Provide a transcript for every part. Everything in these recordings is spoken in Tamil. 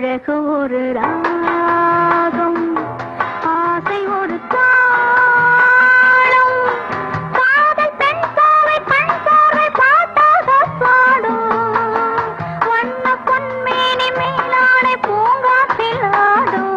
அழகு ஒரு ராகம், ஆசை ஒரு தாளம், காதல் பெண் பாவை கண் பார்வை பாட்டாக பாடும், வண்ண பொன்மேனி மேலாடை பூங்காற்றில் ஆடும்.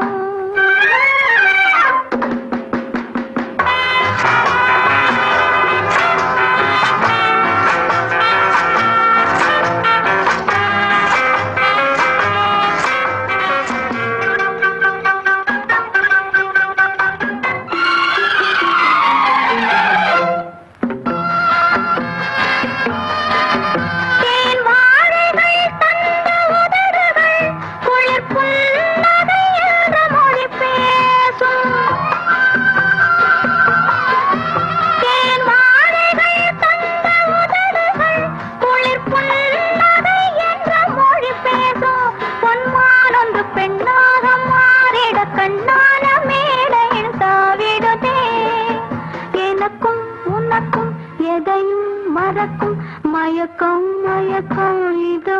மறக்கும் மயக்கம் மயக்கம் இதோ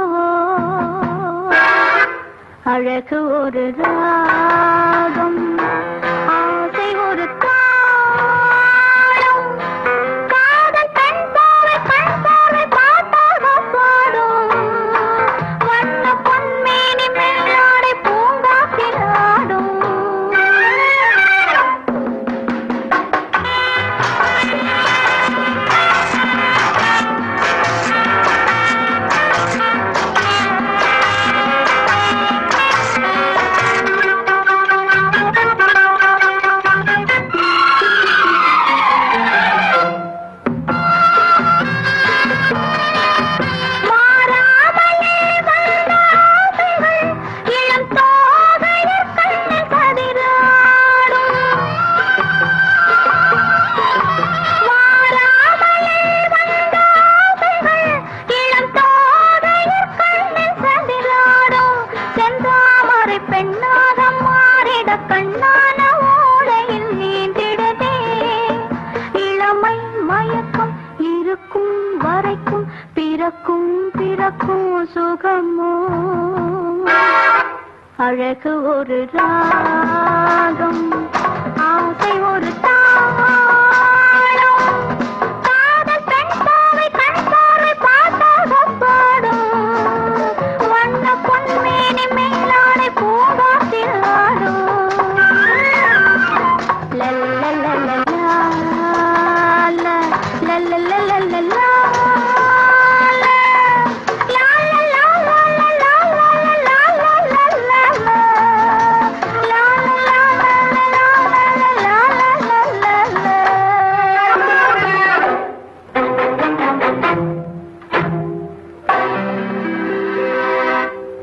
அழகு ஒரு ராகம், ஆசை ஒரு தாளம், காதல் பெண் பாவை கண் பார்வை பாட்டாக பாடும், வண்ண பொன்மேனி மேலாடை பூங்காற்றில் ஆடும். பெண்ணாக மாறிட கண்ணான ஓடையில் நீந்திடதே, இளமை மயக்கம் இருக்கும் வரைக்கும் பிறக்கும் பிறக்கும் சுகமோ, அழகு ஒரு ராகம், ஆசை ஒரு தாளம்.